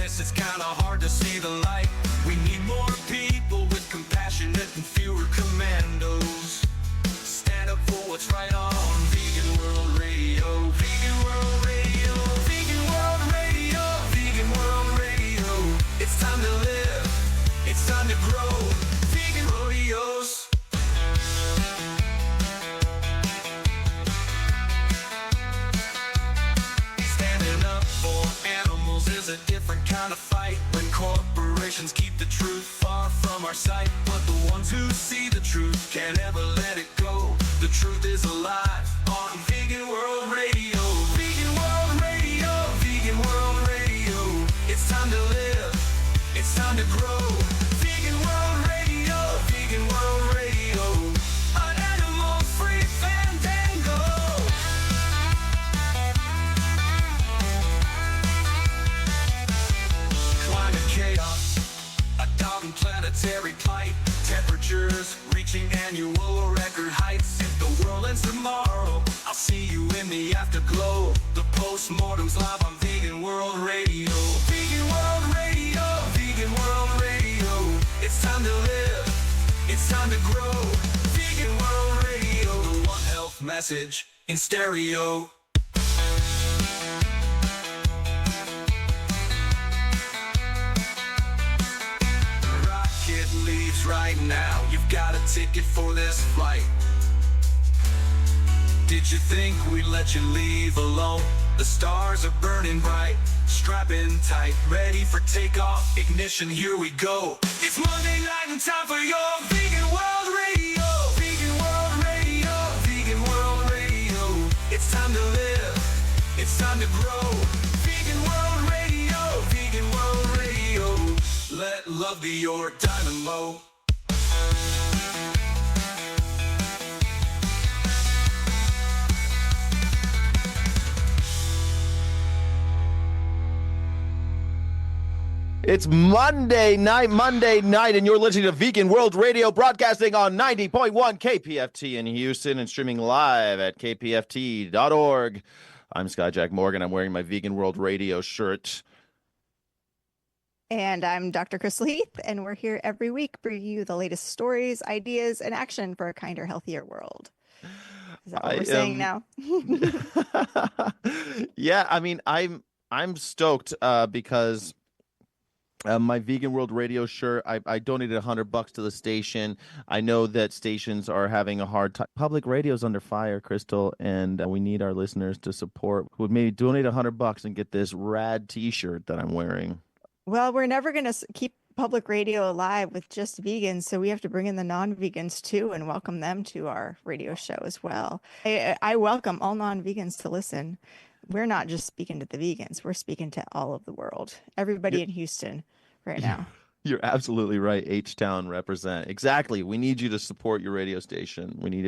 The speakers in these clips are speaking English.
darkness, it's kinda hard to see the light. We need more people with compassionate and fewer commandos. Stand up for what's right on Vegan World Radio. Vegan World Radio. Vegan World Radio. Vegan World Radio. It's time to live. It's time to grow. Vegan rodeos. Standing up for animals is a different kind of fight. When corporations keep the truth far from our sight, but the ones who see the truth can't ever let it go. The truth is alive on Vegan World Radio. Vegan World Radio. Vegan World Radio. It's time to live. It's time to grow. Vegan World Radio. Vegan World Radio. An animal-free fandango. Climate chaos, a dogging planetary plight. Temperatures reaching annual record heights. If the world ends tomorrow, I'll see you in the afterglow. The postmortem's live on Vegan World Radio. Vegan World Radio. Vegan World Radio. It's time to live. It's time to grow. Vegan World Radio. The One Health message in stereo. Rocket leaves right now. You've got a ticket for this flight. Did you think we'd let you leave alone? The stars are burning bright. Strap in tight, ready for takeoff. Ignition, here we go. It's Monday night and time for your Vegan World Radio. Vegan World Radio. Vegan World Radio. It's time to live. It's time to grow. Vegan World Radio. Vegan World Radio. Let love be your dynamo. It's Monday night, and you're listening to Vegan World Radio, broadcasting on 90.1 KPFT in Houston and streaming live at kpft.org. I'm Skyjack Morgan. I'm wearing my Vegan World Radio shirt. And I'm Dr. Crystal Heath, and we're here every week bringing you the latest stories, ideas, and action for a kinder, healthier world. Is that what we're saying now? Yeah, I mean, I'm stoked because my Vegan World Radio shirt, I donated $100 to the station. I know that stations are having a hard time. Public radio's under fire, Crystal, and we need our listeners to support. Who would maybe donate $100 and get this rad T-shirt that I'm wearing. Well, we're never going to keep public radio alive with just vegans, so we have to bring in the non-vegans too and welcome them to our radio show as well. I welcome all non-vegans to listen. We're not just speaking to the vegans, we're speaking to all of the world, everybody in Houston right now. You're absolutely right. H-Town represent. Exactly. We need you to support your radio station. We need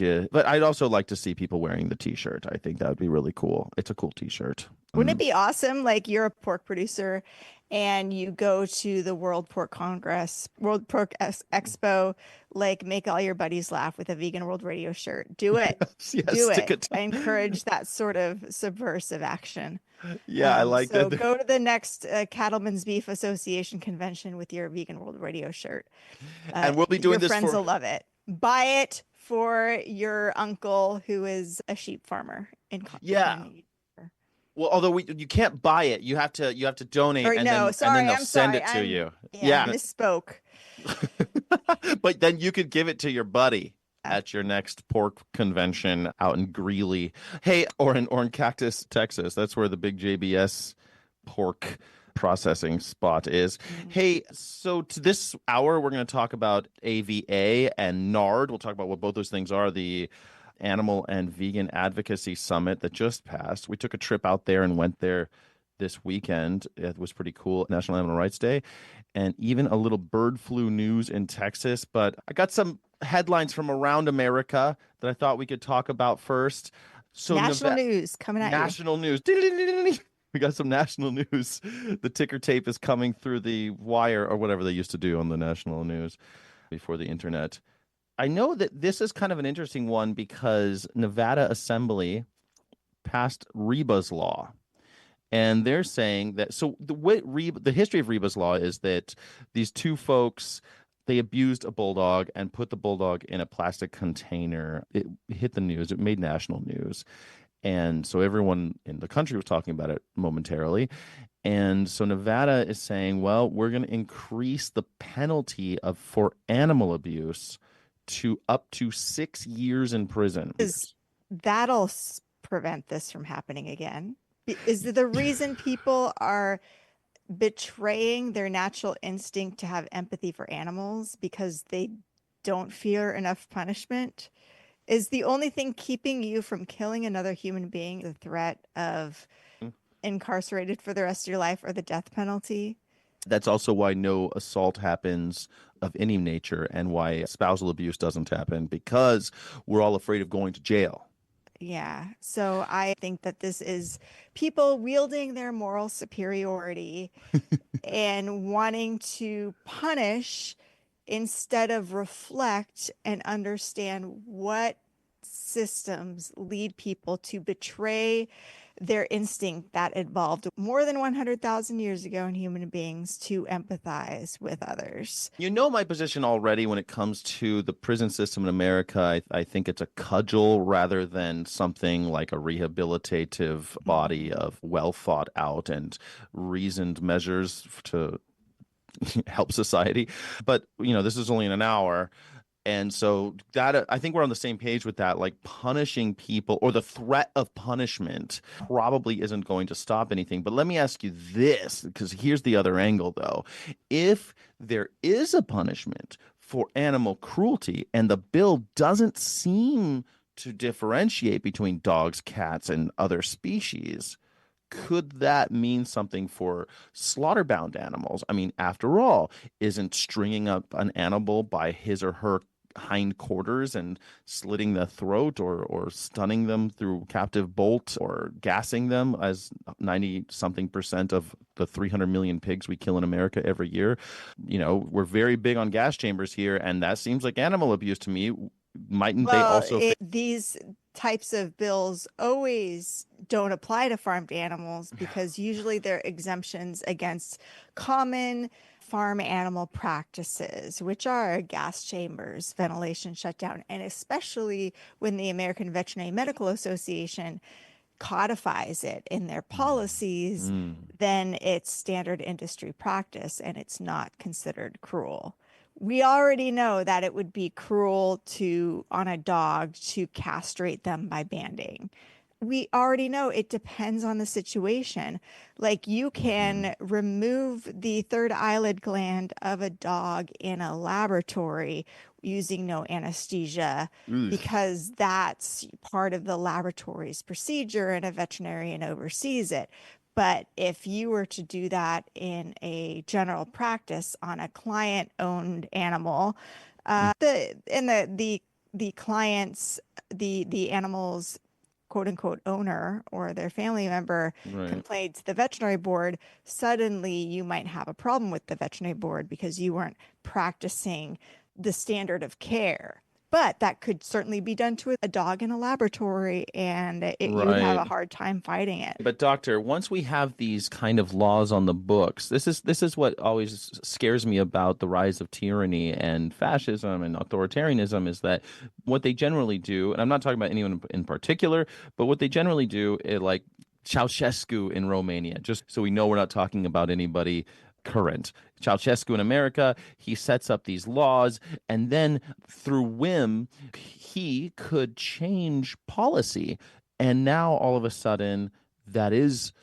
you. But I'd also like to see people wearing the T-shirt. I think that would be really cool. It's a cool T-shirt. Wouldn't it be awesome? Like you're a pork producer and you go to the World Pork Congress, World Pork Expo, like make all your buddies laugh with a Vegan World Radio shirt. Do it. Yes, do it. I encourage that sort of subversive action. Yeah, I like that. So go to the next Cattlemen's Beef Association convention with your Vegan World Radio shirt. And we'll be doing your friends will love it. Buy it for your uncle who is a sheep farmer in Well, although you can't buy it, you have to donate, and then they'll send it to you. Yeah, misspoke. But then you could give it to your buddy at your next pork convention out in Greeley. Hey, or in Cactus, Texas. That's where the big JBS pork processing spot is. Hey, so to this hour, we're going to talk about AVA and NARD. We'll talk about what both those things are, the Animal and Vegan Advocacy Summit that just passed. We took a trip out there and went there this weekend. It was pretty cool, National Animal Rights Day, and even a little bird flu news in Texas. But I got some headlines from around America that I thought we could talk about first. So national news coming at national news. We got some national news. The ticker tape is coming through the wire, or whatever they used to do on the national news before the internet. I know that this is kind of an interesting one because Nevada Assembly passed REBA's law. And they're saying that, so the history of Reba's law is that these two folks, they abused a bulldog and put the bulldog in a plastic container. It hit the news. It made national news. And so everyone in the country was talking about it momentarily. And so Nevada is saying, well, we're going to increase the penalty for animal abuse to up to 6 years in prison. That'll prevent this from happening again. Is the reason people are betraying their natural instinct to have empathy for animals because they don't fear enough punishment? Is the only thing keeping you from killing another human being the threat of incarcerated for the rest of your life or the death penalty? That's also why no assault happens of any nature and why spousal abuse doesn't happen, because we're all afraid of going to jail. Yeah. So I think that this is people wielding their moral superiority and wanting to punish instead of reflect and understand what systems lead people to betray their instinct that evolved more than 100,000 years ago in human beings to empathize with others. You know my position already when it comes to the prison system in America. I think it's a cudgel rather than something like a rehabilitative body of well thought out and reasoned measures to help society. But, this is only in an hour. And so that I think we're on the same page with that. Like punishing people or the threat of punishment probably isn't going to stop anything. But let me ask you this, because here's the other angle, though. If there is a punishment for animal cruelty and the bill doesn't seem to differentiate between dogs, cats, and other species, could that mean something for slaughter-bound animals? I mean, after all, isn't stringing up an animal by his or her hind quarters and slitting the throat or stunning them through captive bolt or gassing them, as 90-something% of the 300 million pigs we kill in America every year? We're very big on gas chambers here, and that seems like animal abuse to me. Mightn't they also... These types of bills always don't apply to farmed animals because usually they're exemptions against common farm animal practices, which are gas chambers, ventilation shutdown, and especially when the American Veterinary Medical Association codifies it in their policies, then it's standard industry practice and it's not considered cruel. We already know that it would be cruel on a dog to castrate them by banding. We already know it depends on the situation. Like you can remove the third eyelid gland of a dog in a laboratory using no anesthesia because that's part of the laboratory's procedure and a veterinarian oversees it. But if you were to do that in a general practice on a client-owned animal, the client's the animal's quote unquote owner or their family member complained to the veterinary board, suddenly you might have a problem with the veterinary board because you weren't practicing the standard of care. But that could certainly be done to a dog in a laboratory, and you would have a hard time fighting it. But doctor, once we have these kind of laws on the books, this is what always scares me about the rise of tyranny and fascism and authoritarianism, is that what they generally do, and I'm not talking about anyone in particular, but what they generally do is like Ceausescu in Romania, just so we know we're not talking about anybody current. Ceausescu in America, he sets up these laws, and then through whim, he could change policy. And now all of a sudden, that is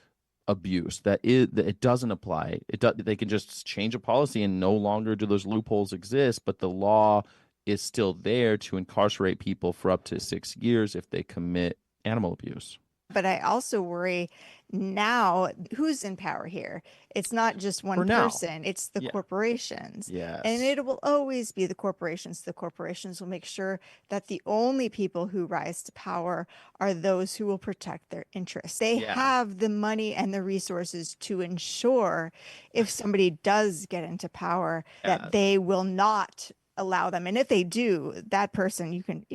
abuse. That it doesn't apply. They can just change a policy, and no longer do those loopholes exist. But the law is still there to incarcerate people for up to 6 years if they commit animal abuse. But I also worry now who's in power here. It's not just one person, it's the corporations. Yes. And it will always be the corporations. The corporations will make sure that the only people who rise to power are those who will protect their interests. They have the money and the resources to ensure if somebody does get into power that they will not allow them. And if they do, that person, you can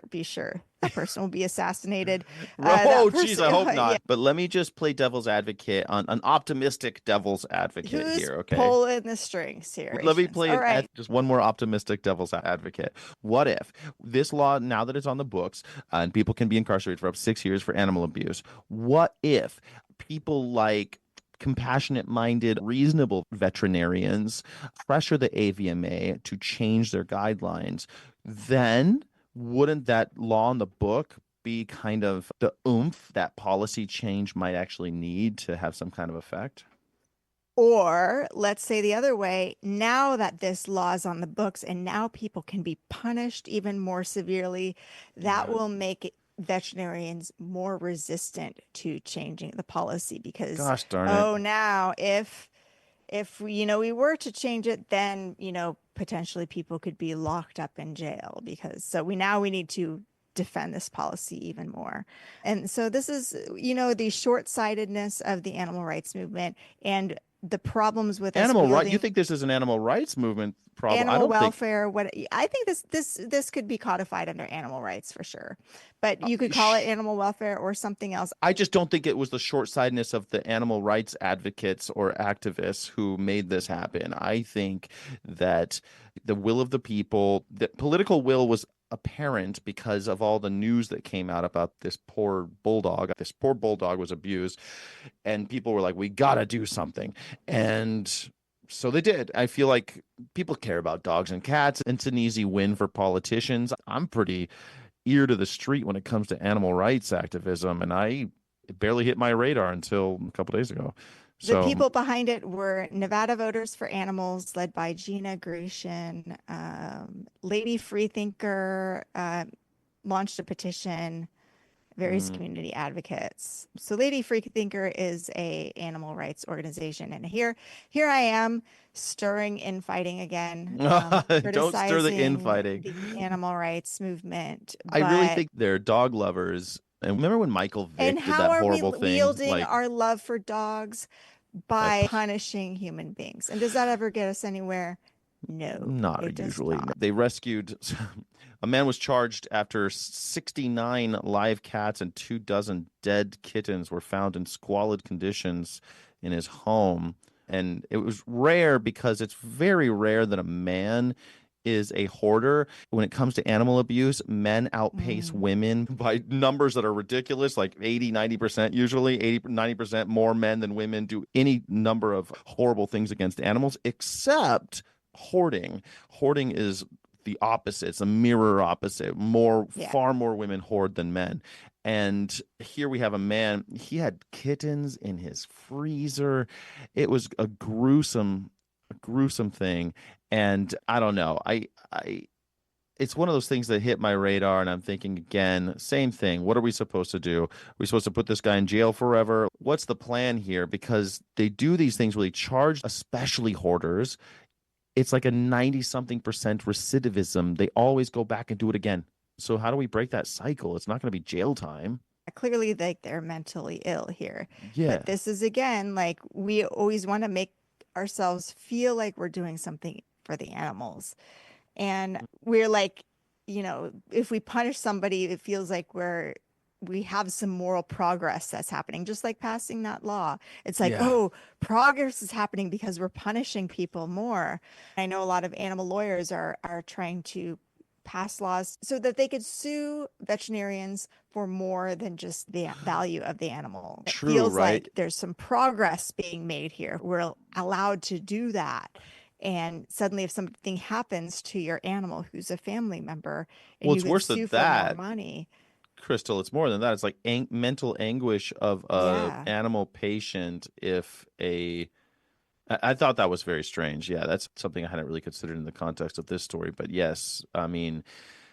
be sure that person will be assassinated. Oh, That geez, person, I hope yeah, not. But let me just play devil's advocate on an optimistic devil's advocate who's here, okay? pulling the strings here, Let me Asians? play All right. just one more optimistic devil's advocate. What if this law, now that it's on the books, and people can be incarcerated for up to 6 years for animal abuse, what if people like compassionate-minded, reasonable veterinarians pressure the AVMA to change their guidelines? Then wouldn't that law in the book be kind of the oomph that policy change might actually need to have some kind of effect? Or let's say the other way, now that this law is on the books and now people can be punished even more severely, that Yeah. will make veterinarians more resistant to changing the policy because, Gosh darn it. oh, now if we were to change it, then, potentially people could be locked up in jail because so we need to defend this policy even more. And so this is, the short-sightedness of the animal rights movement and the problems with us Animal right? You wielding think this is an animal rights movement problem? I animal don't think. welfare. What I think this could be codified under animal rights for sure, but you could call it animal welfare or something else. I just don't think it was the short-sightedness of the animal rights advocates or activists who made this happen. I think that the will of the people, the political will was apparent because of all the news that came out about this poor bulldog. This poor bulldog was abused, and people were like, we got to do something. And so they did. I feel like people care about dogs and cats. It's an easy win for politicians. I'm pretty ear to the street when it comes to animal rights activism, and it barely hit my radar until a couple days ago. The So people behind it were Nevada Voters for Animals, led by Gina Grecian. Lady Freethinker launched a petition, various community advocates. So Lady Freethinker is a animal rights organization. And here I am stirring infighting again, don't stir the criticizing infighting. the animal rights movement. I really But think they're dog lovers. And remember when Michael and Vick did how that are we horrible thing? wielding Like, our love for dogs? By punishing human beings. And does that ever get us anywhere? No, not it does usually. not. They rescued a man was charged after 69 live cats and 24 dead kittens were found in squalid conditions in his home. And it was rare because it's very rare that a man is a hoarder. When it comes to animal abuse, men outpace women by numbers that are ridiculous, like 80-90% usually. 80-90% more men than women do any number of horrible things against animals, except hoarding. Hoarding is the opposite. It's a mirror opposite. Far more women hoard than men. And here we have a man, he had kittens in his freezer. It was a gruesome thing. And I don't know. It's one of those things that hit my radar, and I'm thinking again, same thing. What are we supposed to do? Are we supposed to put this guy in jail forever? What's the plan here? Because they do these things where they charge, especially hoarders. It's like a 90-something% recidivism. They always go back and do it again. So how do we break that cycle? It's not going to be jail time. Clearly, like they're mentally ill here. Yeah. But this is again, like we always want to make ourselves feel like we're doing something for the animals. And we're like, if we punish somebody, it feels like we have some moral progress that's happening, just like passing that law. It's like, oh, progress is happening because we're punishing people more. I know a lot of animal lawyers are trying to pass laws so that they could sue veterinarians for more than just the value of the animal. True, it feels right? like there's some progress being made here. We're allowed to do that. And suddenly, if something happens to your animal who's a family member and Well, you it's can worse than sue for more that. money, Crystal, it's more than that. It's like mental anguish of a yeah. animal patient if I thought that was very strange. Yeah, that's something I hadn't really considered in the context of this story. But yes, I mean,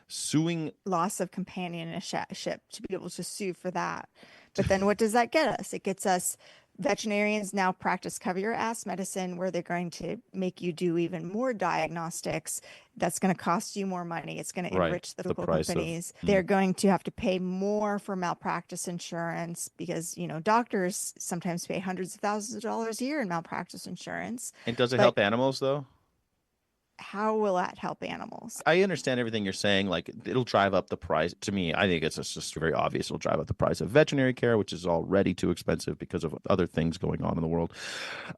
suing Loss of companionship to be able to sue for that. But then what does that get us? It gets us veterinarians now practice cover your ass medicine where they're going to make you do even more diagnostics. That's going to cost you more money. It's going to enrich the local companies. They're going to have to pay more for malpractice insurance because, doctors sometimes pay hundreds of thousands of dollars a year in malpractice insurance. And does it help animals though? how will that help animals? I understand everything you're saying. Like, it'll drive up the price. To me, I think it's just very obvious. It'll drive up the price of veterinary care, which is already too expensive because of other things going on in the world.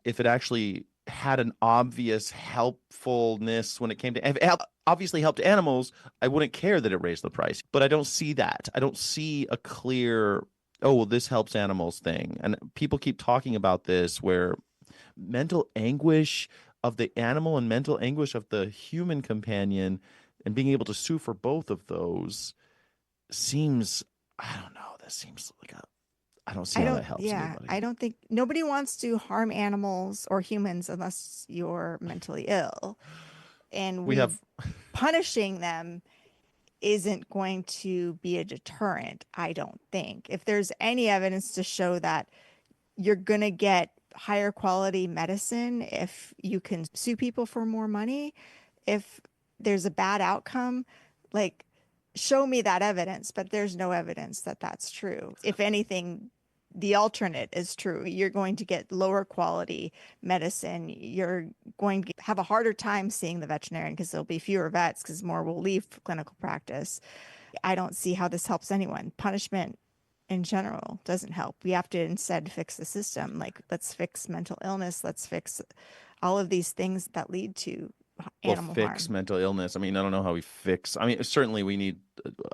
If it actually had an obvious helpfulness when it came to, if it obviously helped animals, I wouldn't care that it raised the price. But I don't see that. I don't see a clear, oh, well, this helps animals thing. And people keep talking about this where mental anguish of the animal and mental anguish of the human companion and being able to sue for both of those seems, I don't know, that seems like I don't see how that helps anybody. I don't think nobody wants to harm animals or humans unless you're mentally ill. And We have punishing them isn't going to be a deterrent, I don't think. If there's any evidence to show that you're going to get higher quality medicine if you can sue people for more money, if there's a bad outcome, like show me that evidence, but there's no evidence that that's true. If anything, the alternate is true. You're going to get lower quality medicine. You're going to have a harder time seeing the veterinarian because there'll be fewer vets because more will leave clinical practice. I don't see how this helps anyone. Punishment in general doesn't help. We have to instead fix the system. Like, let's fix mental illness. Let's fix all of these things that lead to animal fix harm. mental illness. I mean, I don't know how we fix. I mean, certainly we need.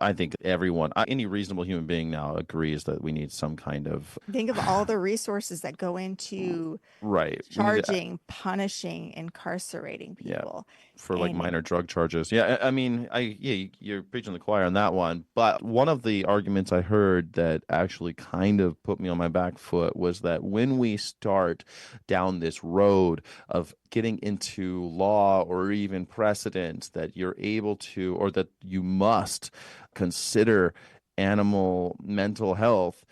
I think everyone, any reasonable human being now agrees that we need some kind of. Think of all the resources that go into Right. charging, punishing, incarcerating people. For like minor drug charges. Yeah, I mean, you're preaching the choir on that one. But one of the arguments I heard that actually kind of put me on my back foot was that when we start down this road of getting into law or even precedent that you're able to, or that you must consider animal mental health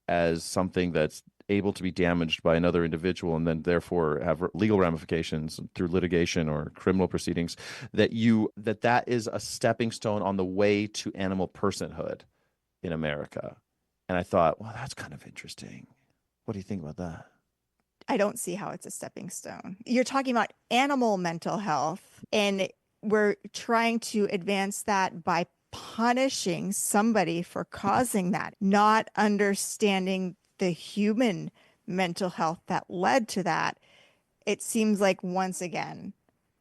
as something that's able to be damaged by another individual and then therefore have legal ramifications through litigation or criminal proceedings, that is a stepping stone on the way to animal personhood in America. And I thought, well, that's kind of interesting. What do you think about that? I don't see how it's a stepping stone. You're talking about animal mental health, and we're trying to advance that by punishing somebody for causing that, not understanding the human mental health that led to that. It seems like once again,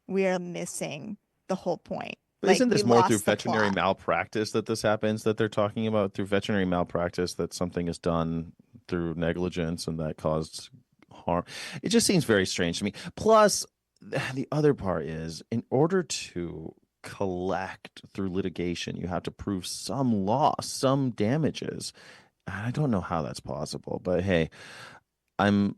we are missing the whole point. But Like, isn't this we more lost through the veterinary plot. malpractice that this happens, that they're talking about through veterinary malpractice, that something is done through negligence and that caused harm? It just seems very strange to me. Plus, the other part is, in order to collect through litigation, you have to prove some loss, some damages. I don't know how that's possible, but hey, I'm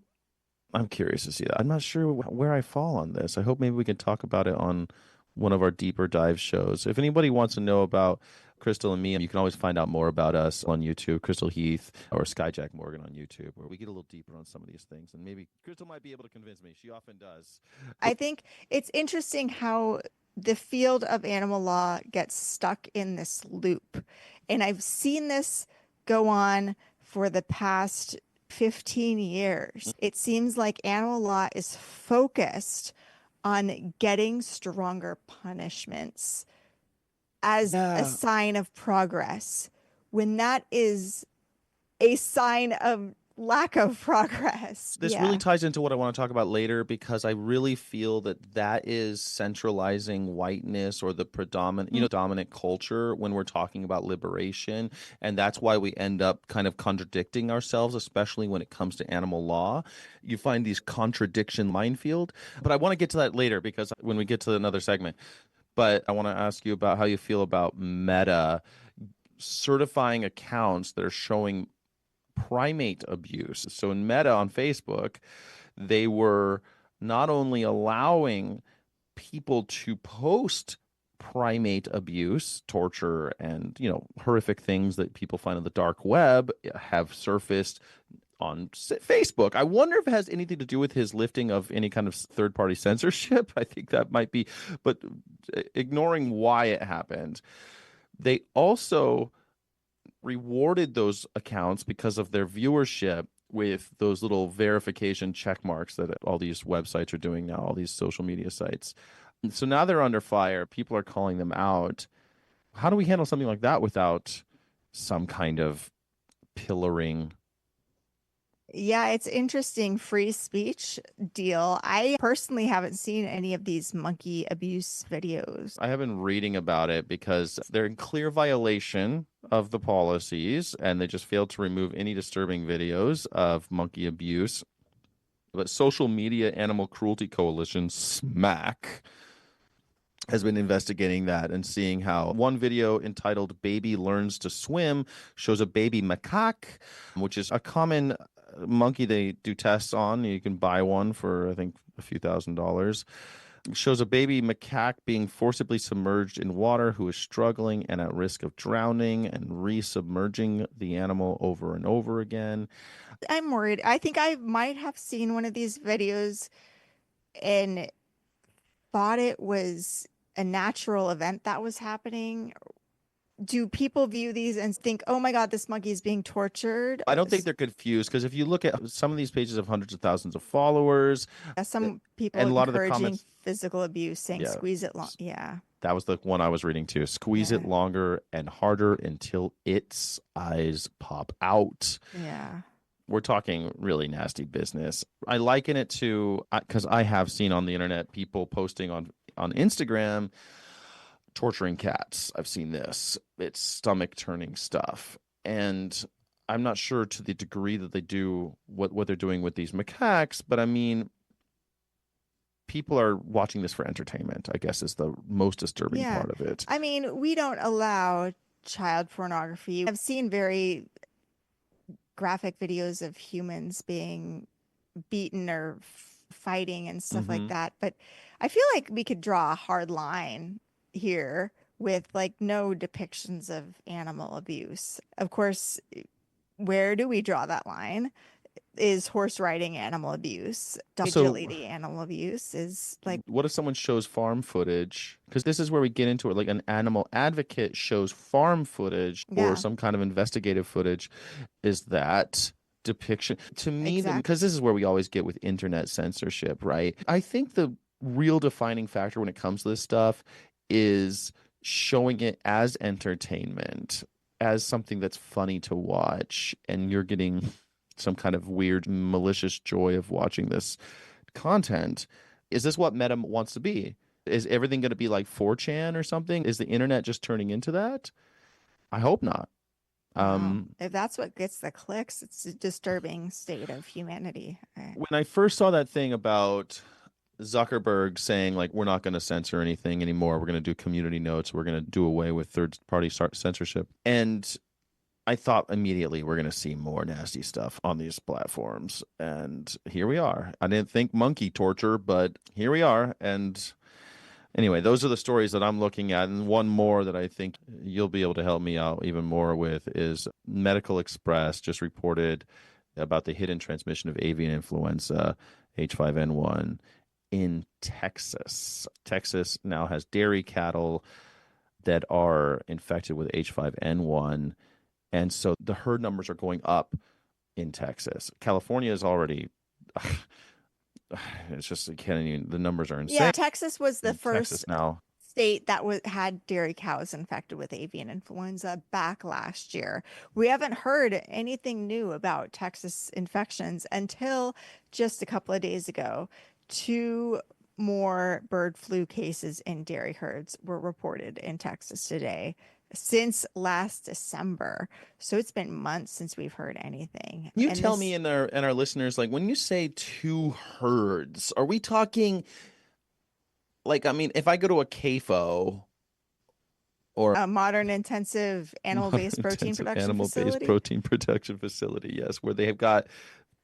curious to see that. I'm not sure where I fall on this. I hope maybe we can talk about it on one of our deeper dive shows. If anybody wants to know about Crystal and me, you can always find out more about us on YouTube, Crystal Heath or Skyjack Morgan on YouTube, where we get a little deeper on some of these things. And maybe Crystal might be able to convince me. She often does. I think it's interesting how the field of animal law gets stuck in this loop. And I've seen this go on for the past 15 years. It seems like animal law is focused on getting stronger punishments as a sign of progress, when that is a sign of lack of progress. This really ties into what I want to talk about later, because I really feel that is centralizing whiteness, or the predominant, dominant culture when we're talking about liberation. And that's why we end up kind of contradicting ourselves, especially when it comes to animal law. You find these contradiction minefield. But I want to get to that later, because when we get to another segment. But I want to ask you about how you feel about Meta certifying accounts that are showing primate abuse. So in Meta on Facebook, they were not only allowing people to post primate abuse, torture, and horrific things that people find on the dark web have surfaced on Facebook. I wonder if it has anything to do with his lifting of any kind of third-party censorship. I think that might be, but ignoring why it happened, they also rewarded those accounts because of their viewership with those little verification check marks that all these websites are doing now, all these social media sites. So now they're under fire. People are calling them out. How do we handle something like that without some kind of pillaring? Yeah, it's interesting free speech deal. I personally haven't seen any of these monkey abuse videos. I have been reading about it because they're in clear violation of the policies and they just failed to remove any disturbing videos of monkey abuse. But Social Media Animal Cruelty Coalition, SMAC, has been investigating that and seeing how one video entitled Baby Learns to Swim shows a baby macaque, which is a common monkey they do tests on. You can buy one for, I think, a few $1,000s. It shows a baby macaque being forcibly submerged in water who is struggling and at risk of drowning and resubmerging the animal over and over again. I'm worried. I think I might have seen one of these videos and thought it was a natural event that was happening. Do people view these and think, oh my God, this monkey is being tortured? I don't think they're confused because if you look at some of these pages have hundreds of thousands of followers, Some people and a lot of the encouraging comments, physical abuse, saying yeah, squeeze it long. Yeah. that was the one I was reading too. Squeeze it Yeah. longer and harder until its eyes pop out. Yeah. We're talking really nasty business. I liken it to, because I have seen on the internet people posting on Instagram torturing cats. I've seen this. It's stomach turning stuff. And I'm not sure to the degree that they do what they're doing with these macaques, but I mean, people are watching this for entertainment, I guess, is the most disturbing Yeah. part of it. I mean, we don't allow child pornography. I've seen very graphic videos of humans being beaten or fighting and stuff like that. But I feel like we could draw a hard line here with like no depictions of animal abuse. Of course, where do we draw that line? Is horse riding animal abuse? Dog So- agility animal abuse is like, What if someone shows farm footage? Because this is where we get into it. Like an animal advocate shows farm footage Yeah. or some kind of investigative footage. Is that depiction? To me, Exactly. because this is where we always get with internet censorship, right? I think the real defining factor when it comes to this stuff is showing it as entertainment, as something that's funny to watch, and you're getting some kind of weird malicious joy of watching this content. Is this what Meta wants to be? Is everything going to be like 4chan or something? Is the internet just turning into that? I hope not. wow. If that's what gets the clicks, it's a disturbing state of humanity. When I first saw that thing about Zuckerberg saying like we're not going to censor anything anymore, we're going to do community notes, we're going to do away with third-party censorship, and I thought immediately we're going to see more nasty stuff on these platforms, and here we are. I didn't think monkey torture, but here we are. And anyway, those are the stories that I'm looking at. And one more that I think you'll be able to help me out even more with is Medical Express just reported about the hidden transmission of avian influenza H5N1 in Texas. Texas now has dairy cattle that are infected with H5N1. And so the herd numbers are going up in Texas. California is already, it's just, the numbers are insane. Yeah, Texas was the In first Texas now. state that had dairy cows infected with avian influenza back last year. We haven't heard anything new about Texas infections until just a couple of days ago. 2 more bird flu cases in dairy herds were reported in Texas today since last December. So it's been months since we've heard anything. You And tell this- me and our listeners, like when you say 2 herds, are we talking like, I mean, if I go to a CAFO or a modern intensive animal-based protein intensive production animal-based facility. protein production facility, yes, where they have got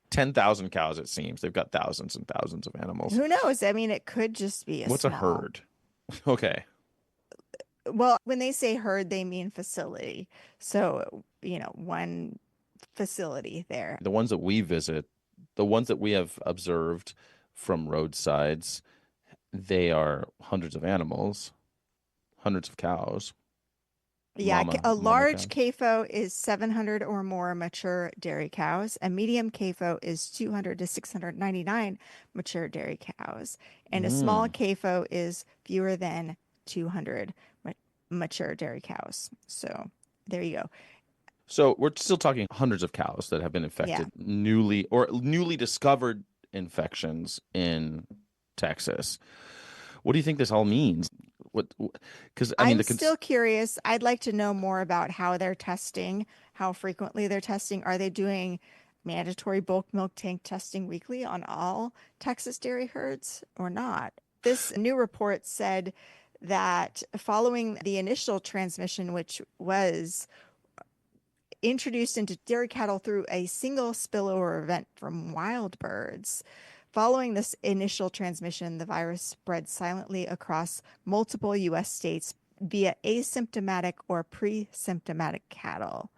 10,000 cows, it seems. They've got thousands and thousands of animals. Who knows? I mean, it could just be What's small. a herd? Okay. Well, when they say herd, they mean facility. So, one facility there. The ones that we visit, the ones that we have observed from roadsides, they are hundreds of animals, hundreds of cows. Yeah, a mama large cows. CAFO is 700 or more mature dairy cows. A medium CAFO is 200 to 699 mature dairy cows. And a small Mm. CAFO is fewer than 200 mature dairy cows. So there you go. So we're still talking hundreds of cows that have been Yeah. infected newly discovered infections in Texas. What do you think this all means? What? Because I mean, I'm still curious. I'd like to know more about how they're testing, how frequently they're testing. Are they doing mandatory bulk milk tank testing weekly on all Texas dairy herds or not? This new report said that following the initial transmission, which was introduced into dairy cattle through a single spillover event from wild birds. Following this initial transmission, the virus spread silently across multiple U.S. states via asymptomatic or pre-symptomatic cattle.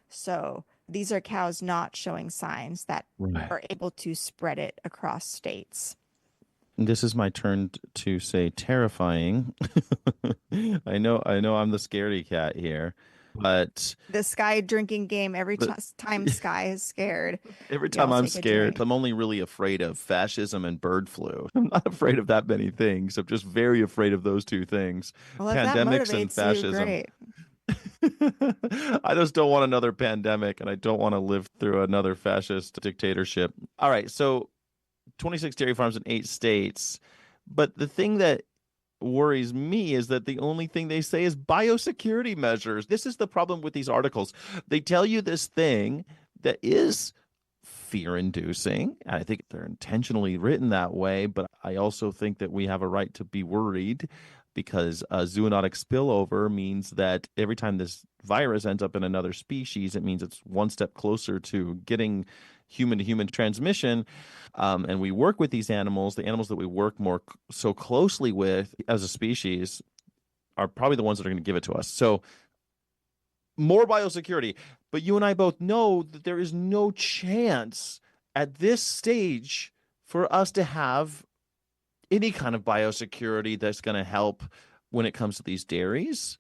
So these are cows not showing signs that right. are able to spread it across states. This is my turn to say terrifying. I know I'm the scaredy cat here, but The Sky drinking game, every the, time Sky is scared, every we all time I'm take a scared, drink. I'm only really afraid of fascism and bird flu. I'm not afraid of that many things. I'm just very afraid of those two things, Well, if that pandemics and motivates you, fascism. great. I just don't want another pandemic, and I don't want to live through another fascist dictatorship. All right, so 26 dairy farms in 8 states. But the thing that worries me is that the only thing they say is biosecurity measures. This is the problem with these articles. They tell you this thing that is fear inducing. I think they're intentionally written that way, but I also think that we have a right to be worried because zoonotic spillover means that every time this virus ends up in another species, it means it's one step closer to getting human to human transmission. And we work with these animals, the animals that we work so closely with as a species are probably the ones that are going to give it to us. So more biosecurity. But you and I both know that there is no chance at this stage for us to have any kind of biosecurity that's going to help when it comes to these dairies.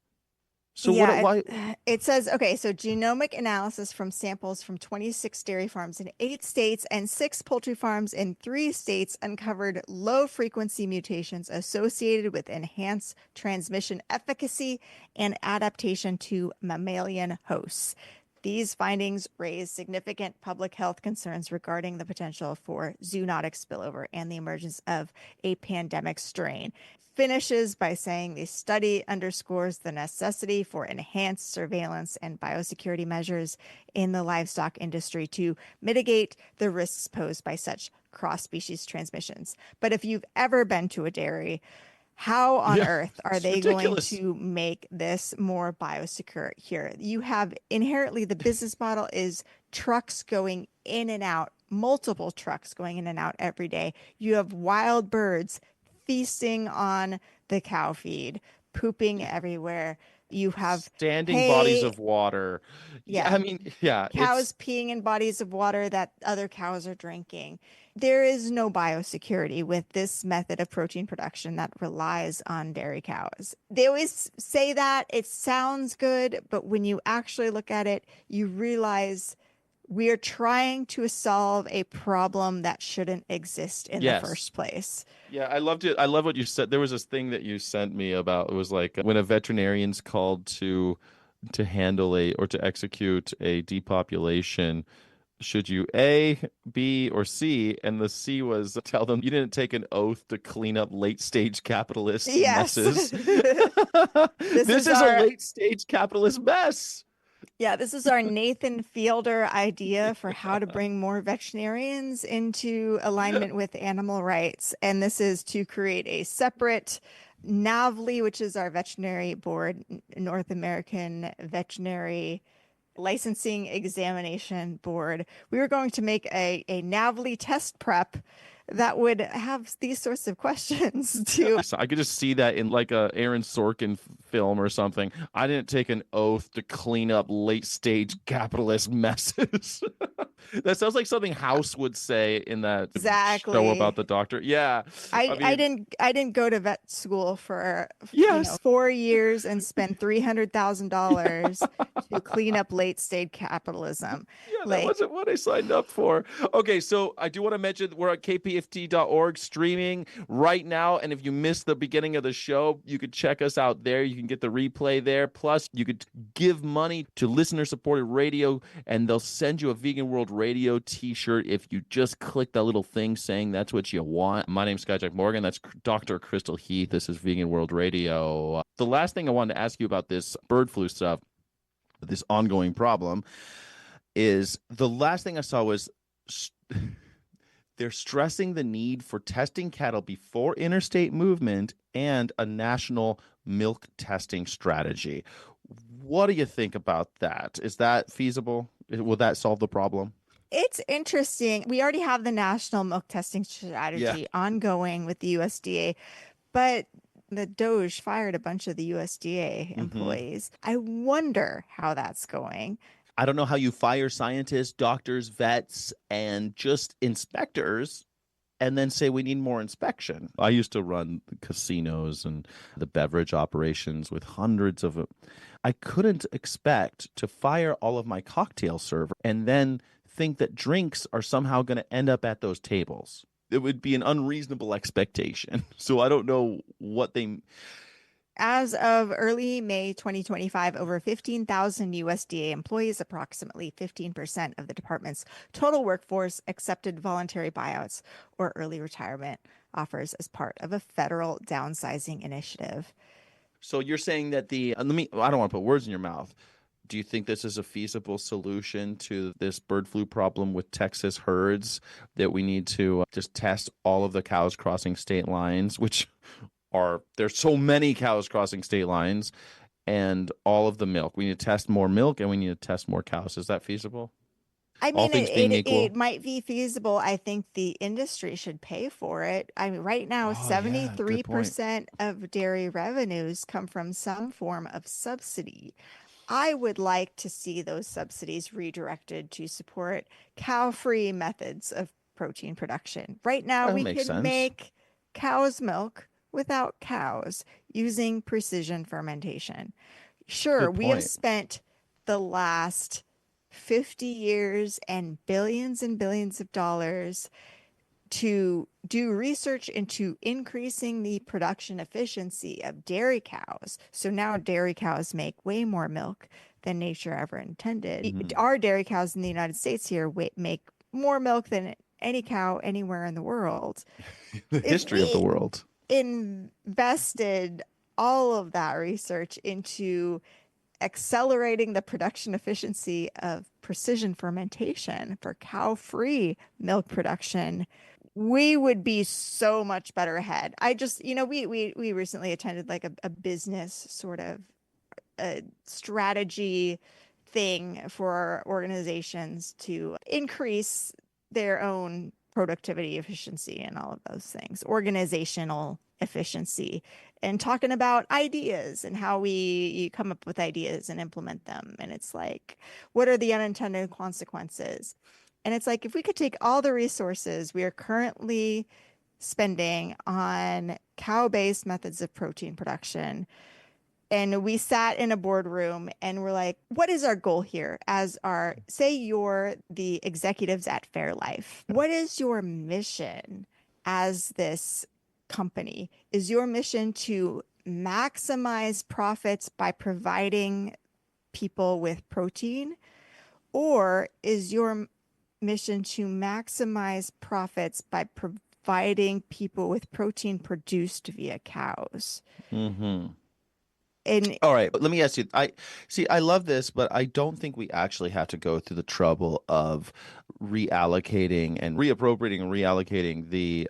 So Yeah, why? it says, okay, so genomic analysis from samples from 26 dairy farms in 8 states and 6 poultry farms in 3 states uncovered low frequency mutations associated with enhanced transmission efficacy and adaptation to mammalian hosts. These findings raise significant public health concerns regarding the potential for zoonotic spillover and the emergence of a pandemic strain. Finishes by saying the study underscores the necessity for enhanced surveillance and biosecurity measures in the livestock industry to mitigate the risks posed by such cross-species transmissions. But if you've ever been to a dairy, how on Yeah, earth are it's they going ridiculous. to make this more biosecure here? You have inherently the business model is trucks going in and out, multiple trucks going in and out every day. You have wild birds feasting on the cow feed, pooping everywhere. You have Standing bodies hay, of water. Yeah, yeah, I mean, yeah, cows peeing in bodies of water that other cows are drinking. There is no biosecurity with this method of protein production that relies on dairy cows. They always say that it sounds good, but when you actually look at it, you realize we are trying to solve a problem that shouldn't exist in the yes. first place. Yeah, I loved it. I love what you said. There was this thing that you sent me about. It was like when a veterinarian's called to handle a or to execute a depopulation, should you A, B, or C? And the C was tell them you didn't take an oath to clean up late stage capitalist Yes. messes. This This is is a our late stage capitalist mess. Yeah, this is our Nathan Fielder idea for how to bring more veterinarians into alignment with animal rights. And this is to create a separate NAVLI, which is our veterinary board, North American Veterinary Licensing Examination Board. We were going to make a NAVLI test prep that would have these sorts of questions to So I could just see that in like a Aaron Sorkin film or something. I didn't take an oath to clean up late stage capitalist messes. That sounds like something House would say in that show about exactly. the doctor. Yeah. I I mean, didn't go to vet school for yes. 4 years and spend $300,000 to clean up late stage capitalism. Yeah, that Like, wasn't what I signed up for. Okay, so I do want to mention we're at kpft.org streaming right now. And if you missed the beginning of the show, you could check us out there. You can get the replay there. Plus, you could give money to listener supported radio, and they'll send you a Vegan World Radio t shirt if you just click that little thing saying that's what you want. My name's Skyjack Morgan. That's Dr. Crystal Heath. This is Vegan World Radio. The last thing I wanted to ask you about this bird flu stuff, this ongoing problem, is the last thing I saw was they're stressing the need for testing cattle before interstate movement and a national milk testing strategy. What do you think about that? Is that feasible? Will that solve the problem? it's interesting. We already have the national milk testing strategy ongoing with the USDA, but the Doge fired a bunch of the USDA employees. I wonder how that's going. I don't know how you fire scientists, doctors, vets, and just inspectors and then say we need more inspection. I used to run the casinos and the beverage operations with hundreds of them. I couldn't expect to fire all of my cocktail servers and then think that drinks are somehow going to end up at those tables. It would be an unreasonable expectation. So I don't know what they... As of early May 2025, over 15,000 USDA employees, approximately 15% of the department's total workforce, accepted voluntary buyouts or early retirement offers as part of a federal downsizing initiative. So you're saying that I don't want to put words in your mouth. Do you think this is a feasible solution to this bird flu problem with Texas herds, that we need to just test all of the cows crossing state lines, which there's so many cows crossing state lines, and all of the milk? We need to test more milk and we need to test more cows. Is that feasible? I All mean, things being equal? it might be feasible. I think the industry should pay for it. I mean, right now, Oh, yeah, good point. 73% of dairy revenues come from some form of subsidy. I would like to see those subsidies redirected to support cow-free methods of protein production. Right now, That we makes can sense. make cow's milk without cows using precision fermentation. Sure, Good we have point. spent the last 50 years and billions of dollars to do research into increasing the production efficiency of dairy cows. So now dairy cows make way more milk than nature ever intended. Our dairy cows in the United States here make more milk than any cow anywhere in the world. The If history of the we world. invested all of that research into accelerating the production efficiency of precision fermentation for cow-free milk production, we would be so much better ahead. I just, we recently attended like a business sort of a strategy thing for organizations to increase their own productivity, efficiency, and all of those things, organizational efficiency, and talking about ideas and how we come up with ideas and implement them. And it's like, what are the unintended consequences? And it's like, if we could take all the resources we are currently spending on cow-based methods of protein production, and we sat in a boardroom and we're like, what is our goal here? Say you're the executives at Fairlife. What is your mission as this company? Is your mission to maximize profits by providing people with protein? Or is your mission to maximize profits by providing people with protein produced via cows? Mm-hmm. And All right, let me ask you. I love this, but I don't think we actually have to go through the trouble of reallocating and reappropriating and reallocating the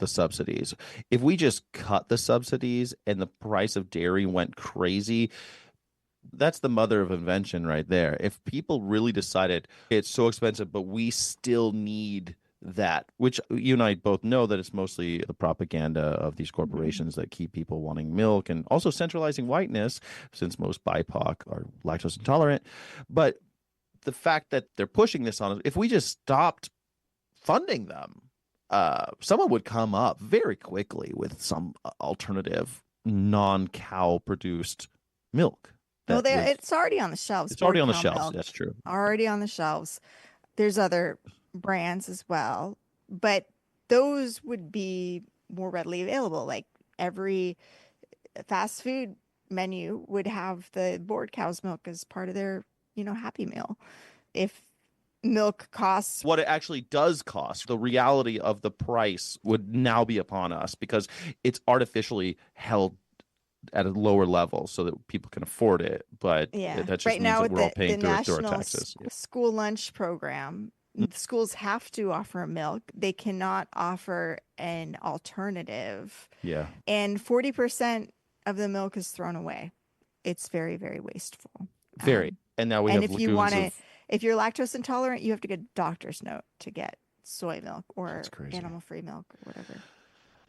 subsidies. If we just cut the subsidies and the price of dairy went crazy, that's the mother of invention right there. If people really decided it's so expensive, but we still need that, which you and I both know that it's mostly the propaganda of these corporations that keep people wanting milk, and also centralizing whiteness, since most BIPOC are lactose intolerant. But the fact that they're pushing this on us, if we just stopped funding them, someone would come up very quickly with some alternative non-cow produced milk. Well, it's already on the shelves. It's already on the Cow shelves. milk, That's true. already on the shelves. There's other brands as well, but those would be more readily available. Like every fast food menu would have the board cow's milk as part of their, Happy Meal. If milk costs what it actually does cost, the reality of the price would now be upon us, because it's artificially held at a lower level so that people can afford it. But that just right means now that with we're all paying the through our national taxes. school lunch program, the schools have to offer milk. They cannot offer an alternative. Yeah. And 40% of the milk is thrown away. It's very, very wasteful. Very. And now we and have if you lagoons want to, of... if you're lactose intolerant, you have to get a doctor's note to get soy milk or That's crazy. animal-free milk or whatever.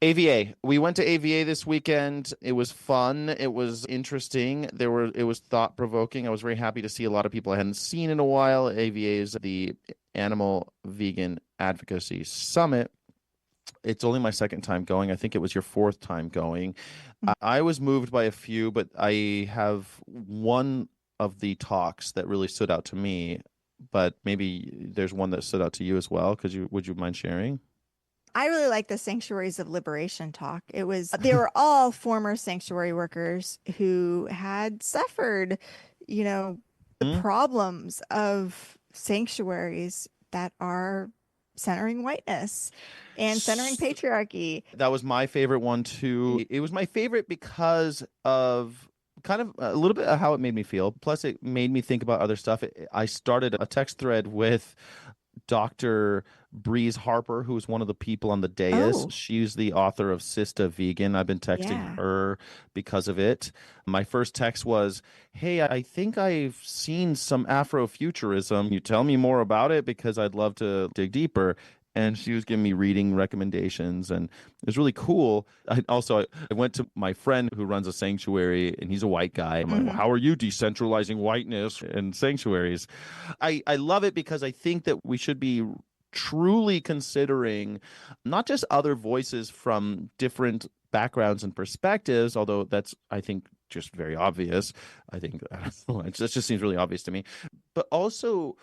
AVA. We went to AVA this weekend. It was fun. It was interesting. It was thought-provoking. I was very happy to see a lot of people I hadn't seen in a while. AVA is the Animal Vegan Advocacy Summit. It's only my second time going. I think it was your fourth time going. I was moved by a few, but I have one of the talks that really stood out to me, but maybe there's one that stood out to you as well. Would you mind sharing? I really like the Sanctuaries of Liberation talk. They were all former sanctuary workers who had suffered, the problems of sanctuaries that are centering whiteness and centering patriarchy. That was my favorite one too. It was my favorite because of kind of a little bit of how it made me feel. Plus, it made me think about other stuff. I started a text thread with Dr. Breeze Harper, who's one of the people on the dais. Oh. She's the author of Sista Vegan. I've been texting her because of it. My first text was, hey, I think I've seen some Afrofuturism. Can you tell me more about it? Because I'd love to dig deeper. And she was giving me reading recommendations, and it was really cool. I went to my friend who runs a sanctuary, and he's a white guy. I'm like, well, how are you decentralizing whiteness and sanctuaries? I love it because I think that we should be truly considering not just other voices from different backgrounds and perspectives, although that's, I think, just very obvious. I think it just seems really obvious to me, but also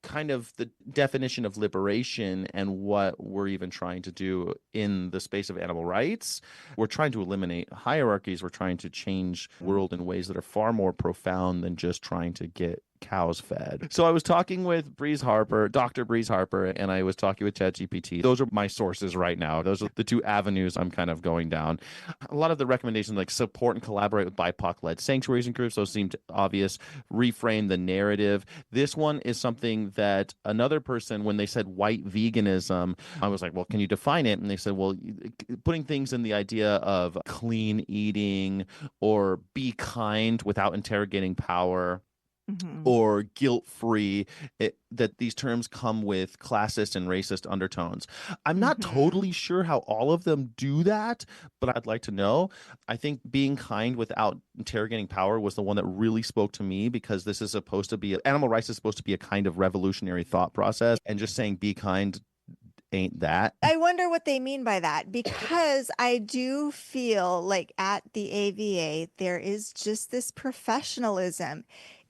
kind of the definition of liberation and what we're even trying to do in the space of animal rights. We're trying to eliminate hierarchies. We're trying to change the world in ways that are far more profound than just trying to get cows fed. So I was talking with Dr. Breeze Harper, and I was talking with ChatGPT. Those are my sources right now. Those are the two avenues I'm kind of going down. A lot of the recommendations, like support and collaborate with BIPOC-led sanctuaries and groups, those seemed obvious. Reframe the narrative. This one is something that another person, when they said white veganism, I was like, well, can you define it? And they said, well, putting things in the idea of clean eating or be kind without interrogating power, or guilt-free, that these terms come with classist and racist undertones. I'm not totally sure how all of them do that, but I'd like to know. I think being kind without interrogating power was the one that really spoke to me, because this is supposed to be, animal rights is supposed to be a kind of revolutionary thought process, and just saying be kind ain't that. I wonder what they mean by that, because I do feel like at the AVA, there is just this professionalism.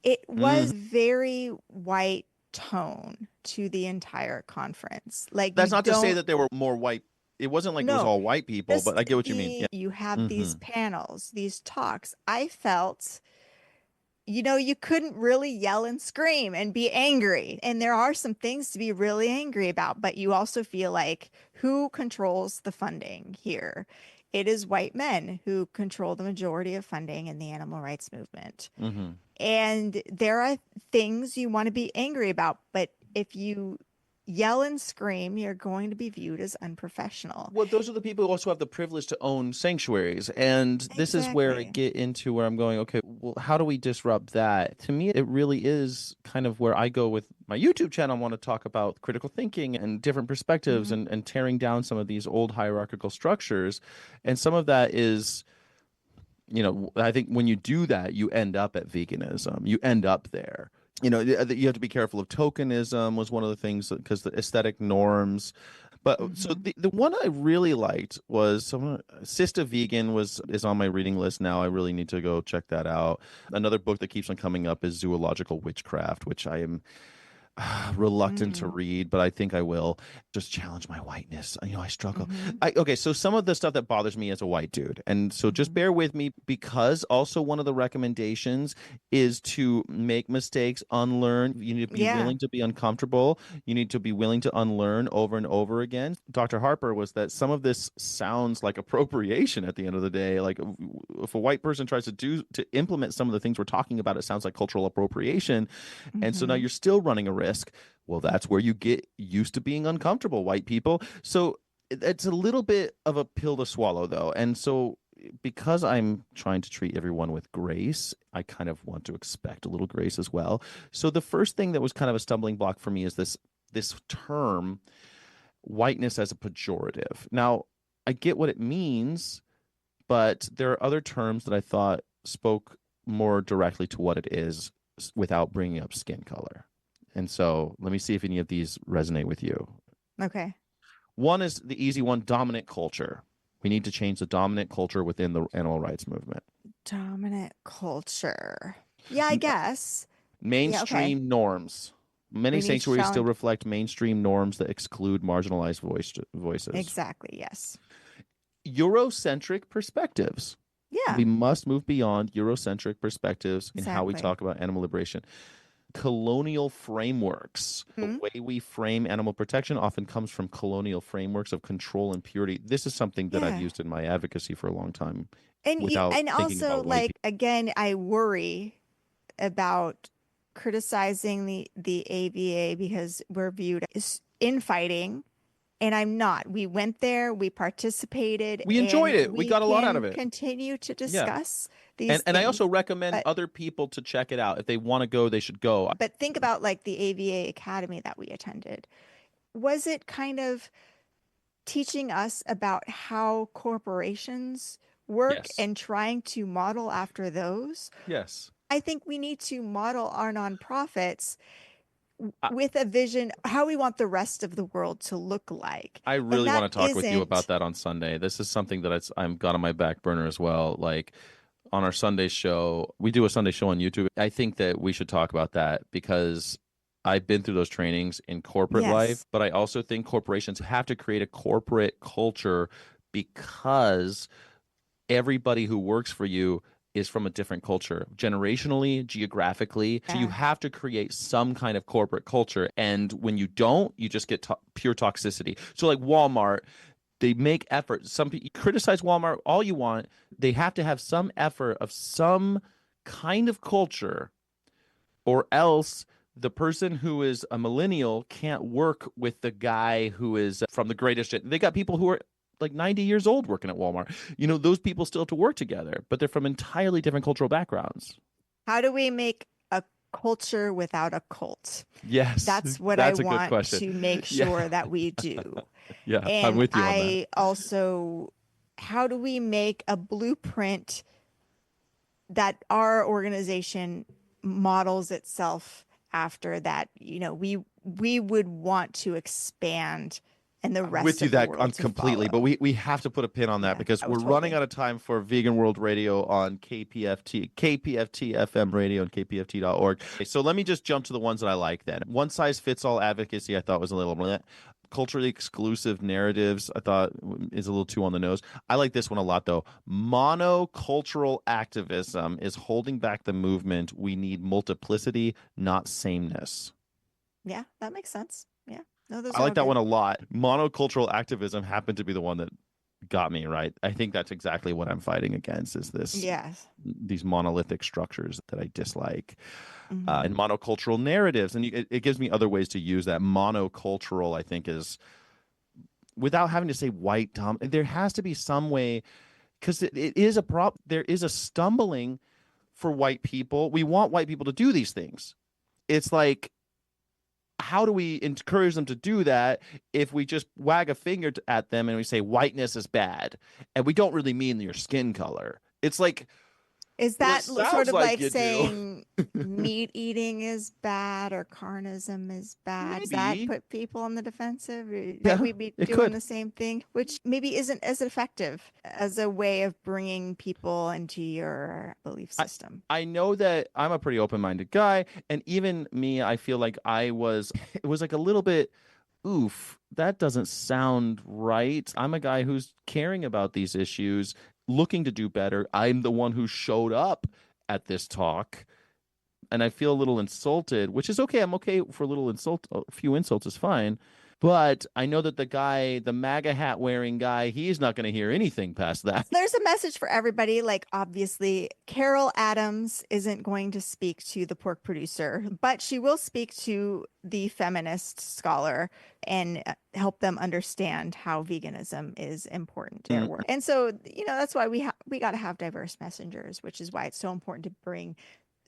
It was very white tone to the entire conference. Like, that's not to say that there were more white. It wasn't like it was all white people, but I get what you mean. Yeah. You have these panels, these talks. I felt, you couldn't really yell and scream and be angry. And there are some things to be really angry about, but you also feel like, who controls the funding here? It is white men who control the majority of funding in the animal rights movement. And there are things you want to be angry about, but if you yell and scream, you're going to be viewed as unprofessional. Well, those are the people who also have the privilege to own sanctuaries. And this is where I Exactly. get into where I'm going, okay, well, how do we disrupt that? To me, it really is kind of where I go with my YouTube channel. I want to talk about critical thinking and different perspectives Mhm. and tearing down some of these old hierarchical structures. And some of that is, I think when you do that, you end up at veganism. You end up there. You have to be careful of tokenism was one of the things because the aesthetic norms. But so Mhm. the one I really liked was Sista Vegan is on my reading list now. I really need to go check that out. Another book that keeps on coming up is Zoological Witchcraft, which I am reluctant to Mm. read, but I think I will. Just challenge my whiteness. I struggle. Mhm. Okay, so some of the stuff that bothers me as a white dude, and so just Mhm. bear with me because also one of the recommendations is to make mistakes, unlearn. You need to be Yeah. willing to be uncomfortable. You need to be willing to unlearn over and over again. Dr. Harper was that some of this sounds like appropriation at the end of the day. Like if a white person tries to implement some of the things we're talking about, it sounds like cultural appropriation. And so now Mhm. you're still running a risk. Well, that's where you get used to being uncomfortable, white people. So it's a little bit of a pill to swallow, though. And so because I'm trying to treat everyone with grace, I kind of want to expect a little grace as well. So the first thing that was kind of a stumbling block for me is this term whiteness as a pejorative. Now, I get what it means, but there are other terms that I thought spoke more directly to what it is without bringing up skin color. And so let me see if any of these resonate with you. Okay. One is the easy one, dominant culture. We need to change the dominant culture within the animal rights movement. Dominant culture. Yeah, I guess. Yeah, okay. Mainstream norms. Many We need to sanctuaries still challenge. reflect mainstream norms that exclude marginalized voices. Exactly. Yes. Eurocentric perspectives. Yeah, We must move beyond Eurocentric perspectives in how we exactly. talk about animal liberation. Colonial frameworks. The Mhm. way we frame animal protection often comes from colonial frameworks of control and purity. This is something that I've Yeah. used in my advocacy for a long time And without and thinking also about white like people. again, I worry about criticizing the AVA because we're viewed as infighting, and I'm not. We went there, we participated, We enjoyed and it. We we got a lot out of can it. continue to Yeah. discuss these And I things. also recommend But other people to check it out. If they want to go, they should go. but think about like the AVA Academy that we attended. Was it kind of teaching us about how corporations work Yes. and trying to model after those? Yes. I think we need to model our nonprofits I, with a vision how we want the rest of the world to look like. I And really that want to talk with you about isn't, that on Sunday. This is something that I'm got on my back burner as well. Like on our Sunday show, we do a Sunday show on YouTube. I think that we should talk about that because I've been through those trainings in corporate life, yes. but I also think corporations have to create a corporate culture because everybody who works for you is from a different culture, generationally, geographically. So you Yeah. have to create some kind of corporate culture. And when you don't, you just get pure toxicity. So, like Walmart, they make effort. Some people criticize Walmart all you want. They have to have some effort of some kind of culture, or else the person who is a millennial can't work with the guy who is from the greatest. They got people who are like 90 years old working at Walmart. Those people still have to work together, but they're from entirely different cultural backgrounds. How do we make a culture without a cult? Yes, That's what I that's a good want question. to make Yeah, sure that we do. yeah, I'm And with you on that. I also, how do we make a blueprint that our organization models itself after that? We would want to expand and the I'm rest with you of the that on world to completely, but follow. we have to put a pin on that Yeah, because I would we're running totally. out of time for Vegan World Radio on KPFT FM radio and kpft.org. Okay, so let me just jump to the ones that I like then. One size fits all advocacy I thought was a little bleh. Culturally exclusive narratives I thought is a little too on the nose. I like this one a lot though. Monocultural activism is holding back the movement. We need multiplicity, not sameness. Yeah, that makes sense. Yeah. No, those I are like all that good. one a lot. Monocultural activism happened to be the one that got me, right? I think that's exactly what I'm fighting against is Yes. these monolithic structures that I dislike. Mhm. And monocultural narratives. And it gives me other ways to use that. Monocultural, I think, is without having to say white there has to be some way, because it is a there is a stumbling for white people. We want white people to do these things. It's like, how do we encourage them to do that if we just wag a finger at them and we say whiteness is bad, and we don't really mean your skin color? It's like, Is well, that it sounds sort of like like you do. saying meat eating is bad or carnism is bad? Does that Maybe. put people on the defensive? Yeah, Might we be it doing could. the same thing, which maybe isn't as effective as a way of bringing people into your belief system? I know that I'm a pretty open-minded guy, and even me, I feel like it was like a little bit, oof, that doesn't sound right. I'm a guy who's caring about these issues, looking to do better. I'm the one who showed up at this talk, and I feel a little insulted, which is okay. I'm okay for a little insult. A few insults is fine. But I know that the MAGA hat wearing guy, he's not going to hear anything past that. There's a message for everybody. Like, obviously, Carol Adams isn't going to speak to the pork producer, but she will speak to the feminist scholar and help them understand how veganism is important to their work. And so, that's why we got to have diverse messengers, which is why it's so important to bring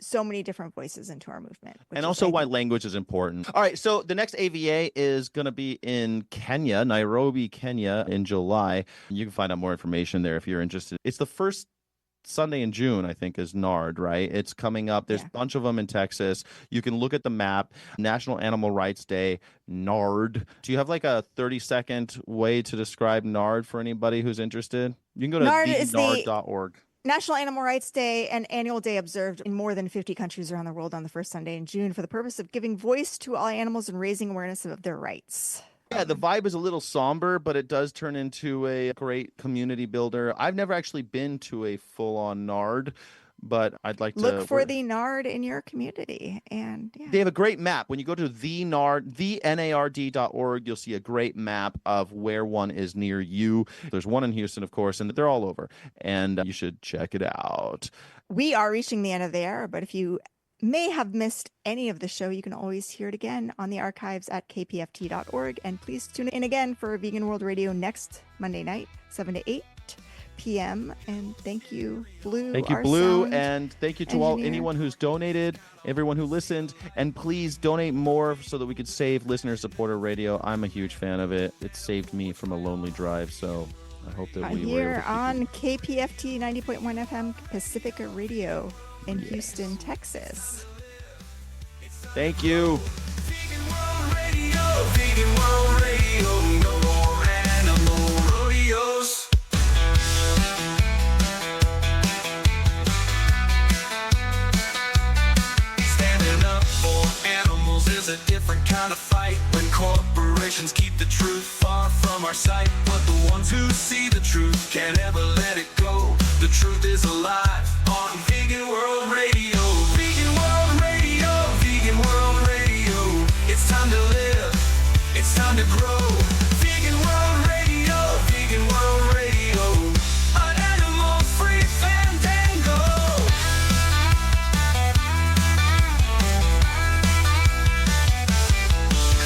so many different voices into our movement. And also why language is important. All right, so the next AVA is going to be in Kenya, Nairobi, Kenya, in July. You can find out more information there if you're interested. It's the first Sunday in June, I think, is NARD, right? It's coming up. There's a bunch of them in Texas. You can look at the map. National Animal Rights Day, NARD. Do you have like a 30-second way to describe NARD for anybody who's interested? You can go to nard.org. National Animal Rights Day, an annual day observed in more than 50 countries around the world on the first Sunday in June for the purpose of giving voice to all animals and raising awareness of their rights. Yeah, the vibe is a little somber, but it does turn into a great community builder. I've never actually been to a full-on NARD, but I'd like to look for the NARD in your community. And they have a great map. When you go to nard.org, you'll see a great map of where one is near you. There's one in Houston, of course, and they're all over. And you should check it out. We are reaching the end of the hour, but if you may have missed any of the show, you can always hear it again on the archives at kpft.org. And please tune in again for Vegan World Radio next Monday night, 7 to 8 p.m. And thank you, Blue. Thank you, Blue, and thank you to anyone who's donated, everyone who listened, and please donate more so that we could save listener-supported radio. I'm a huge fan of it. It saved me from a lonely drive, so I hope that we were able to on KPFT 90.1 FM Pacifica Radio in Houston, Texas. Thank you. Vegan World Radio, Vegan World Radio, no more animal rodeos. Standing up for animals is a different kind of fight. When corporations keep the truth far from our sight, but the ones who see the truth can't ever let it go. The truth is alive on Vegan World Radio. Vegan World Radio, Vegan World Radio. It's time to live, it's time to grow. Vegan World Radio, Vegan World Radio. An animal-free fandango.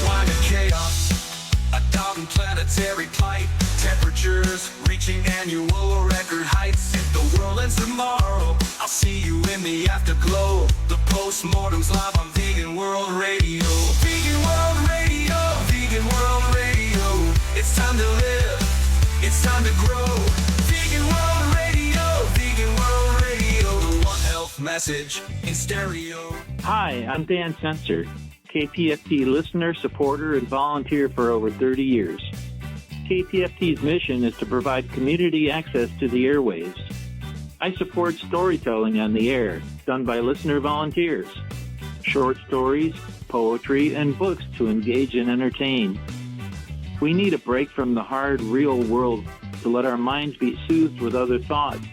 Climate chaos, a dog and planetary plight. Temperatures reaching annual record heights. If the world ends tomorrow, I'll see you in the afterglow. The postmortem's live on Vegan World Radio. Vegan World Radio, Vegan World Radio. It's time to live, it's time to grow. Vegan World Radio, Vegan World Radio. The One Health message in stereo. Hi, I'm Dan Sensor, KPFT listener, supporter, and volunteer for over 30 years. KPFT's mission is to provide community access to the airwaves. I support storytelling on the air, done by listener volunteers. Short stories, poetry, and books to engage and entertain. We need a break from the hard, real world to let our minds be soothed with other thoughts.